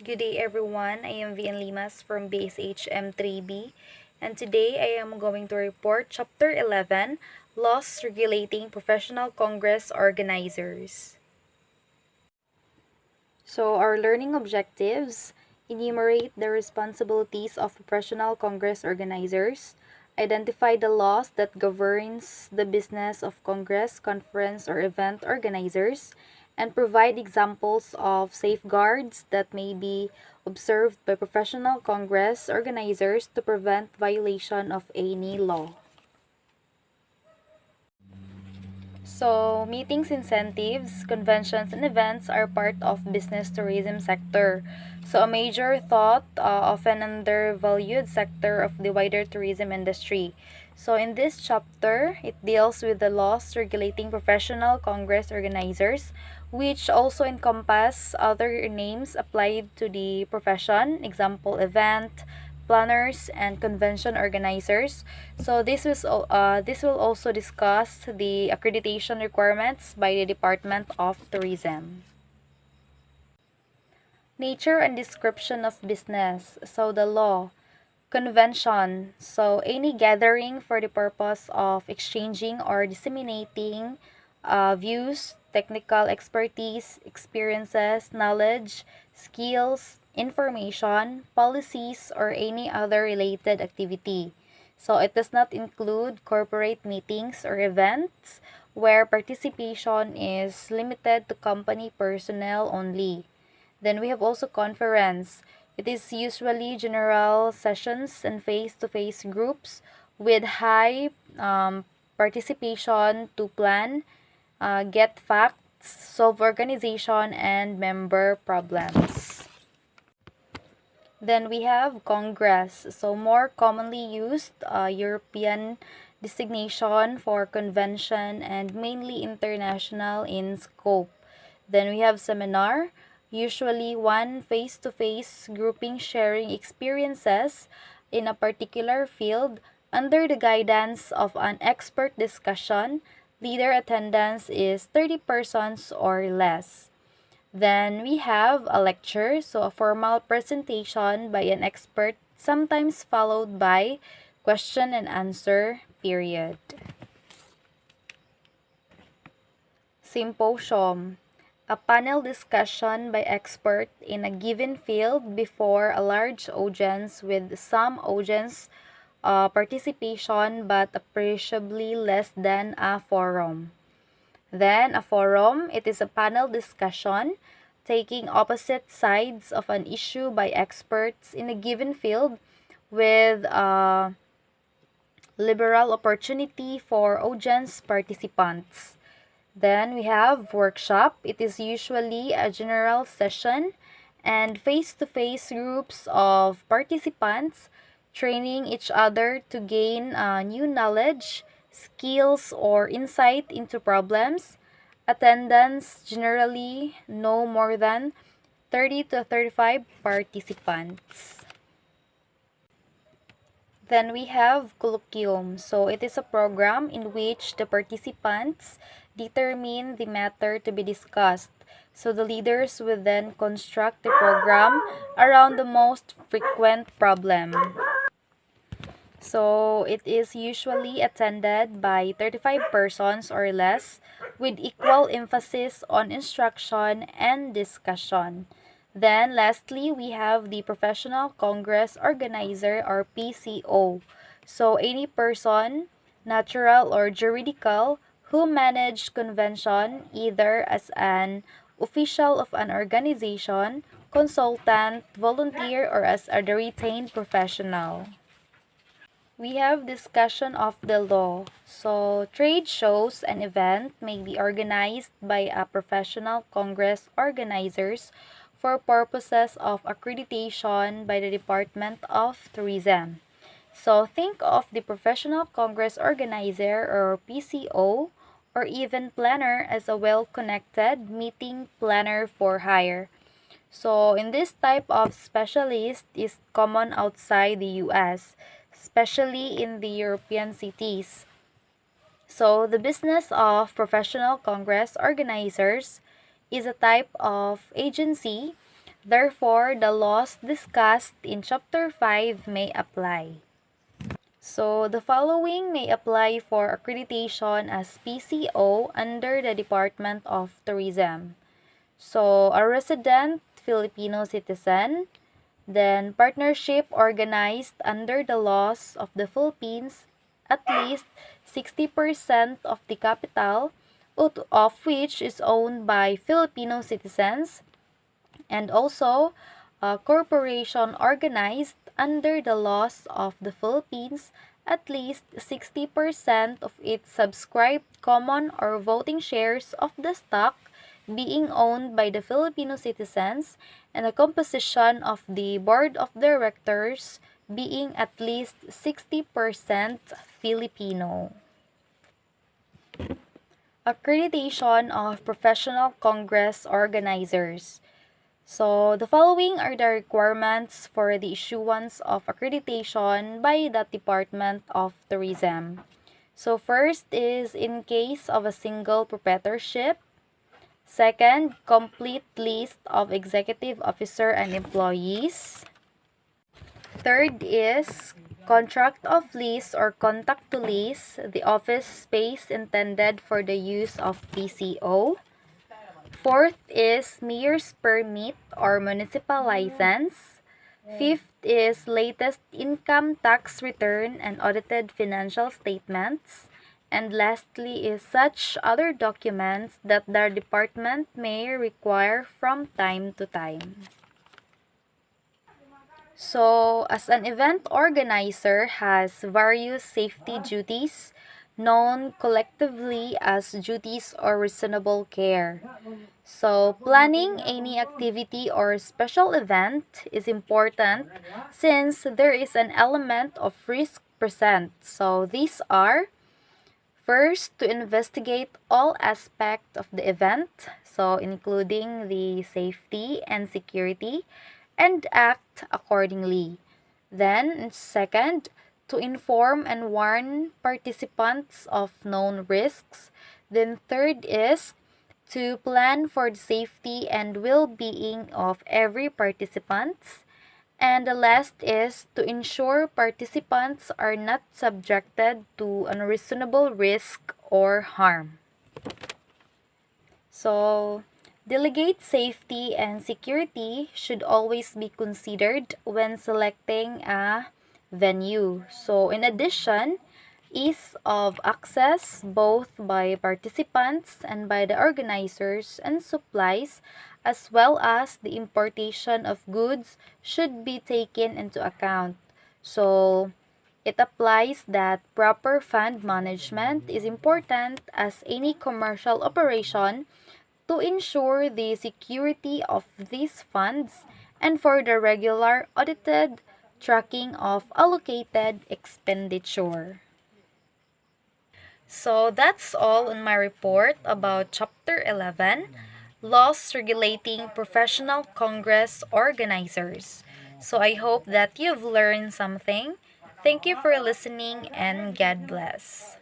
Good day everyone, I am Viann Limas from BSHM 3B and today I am going to report Chapter 11, Laws Regulating Professional Congress Organizers. So our learning objectives enumerate the responsibilities of professional Congress organizers, identify the laws that governs the business of Congress, conference, or event organizers, and provide examples of safeguards that may be observed by professional Congress organizers to prevent violation of any law. So, meetings, incentives, conventions, and events are part of business tourism sector. So, a major thought, often undervalued sector of the wider tourism industry. So, in this chapter, it deals with the laws regulating professional congress organizers, which also encompass other names applied to the profession, example, event, planners, and convention organizers. So this will also discuss the accreditation requirements by the Department of Tourism. Nature and description of business. So the law. Convention. So any gathering for the purpose of exchanging or disseminating views, technical expertise, experiences, knowledge, skills, information, policies, or any other related activity. So it does not include corporate meetings or events where participation is limited to company personnel only. Then we have also conference. It is usually general sessions and face-to-face groups with high participation to plan, get facts, solve organization, and member problems. Then we have Congress. So more commonly used European designation for convention and mainly international in scope. Then we have seminar, usually one face-to-face grouping sharing experiences in a particular field under the guidance of an expert discussion. Leader attendance is 30 persons or less. Then we have a lecture, so a formal presentation by an expert, sometimes followed by question and answer period. Symposium, a panel discussion by expert in a given field before a large audience with some audience participation but appreciably less than a forum. Then, a forum, it is a panel discussion taking opposite sides of an issue by experts in a given field with a liberal opportunity for audience participants. Then we have workshop. It is usually a general session and face-to-face groups of participants training each other to gain new knowledge, skills, or insight into problems. Attendance generally no more than 30 to 35 participants. Then we have colloquium. So it is a program in which the participants determine the matter to be discussed. So the leaders will then construct the program around the most frequent problem. So it is usually attended by 35 persons or less with equal emphasis on instruction and discussion. Then lastly, we have the Professional Congress Organizer or PCO. So any person, natural or juridical, who managed convention either as an official of an organization, consultant, volunteer, or as a retained professional. We have discussion of the law. So, trade shows and event may be organized by a professional congress organizers for purposes of accreditation by the Department of Tourism. So, think of the professional congress organizer or PCO or even planner as a well-connected meeting planner for hire. So, in this type of specialist is common outside the US, especially in the European cities. So, the business of professional congress organizers is a type of agency Therefore, the laws discussed in Chapter 5 may apply. So, the following may apply for accreditation as PCO under the Department of Tourism. So, a resident Filipino citizen, then partnership organized under the laws of the Philippines, at least 60% of the capital of which is owned by Filipino citizens, and also a corporation organized under the laws of the Philippines, at least 60% of its subscribed common or voting shares of the stock being owned by the Filipino citizens, and the composition of the board of directors being at least 60% Filipino. Accreditation of professional congress organizers. So, the following are the requirements for the issuance of accreditation by the Department of Tourism. So, first is in case of a single proprietorship. Second, complete list of executive officer and employees. Third is contract of lease or contact to lease the office space intended for the use of PCO. Fourth is mayor's permit or municipal license. Fifth is latest income tax return and audited financial statements. And lastly is such other documents that the department may require from time to time. So, as an event organizer has various safety duties known collectively as duties or reasonable care. So, planning any activity or special event is important since there is an element of risk present. So, these are first, to investigate all aspects of the event, so including the safety and security, and act accordingly. Then, second, to inform and warn participants of known risks. Then, third is to plan for the safety and well-being of every participant. And the last is to ensure participants are not subjected to unreasonable risk or harm. So, delegate safety and security should always be considered when selecting a venue. So, in addition, ease of access both by participants and by the organizers and supplies, as well as the importation of goods, should be taken into account. So, it applies that proper fund management is important as any commercial operation to ensure the security of these funds and for the regular audited tracking of allocated expenditure. So that's all on my report about Chapter 11, Laws Regulating Professional Congress Organizers. So I hope that you've learned something. Thank you for listening and God bless.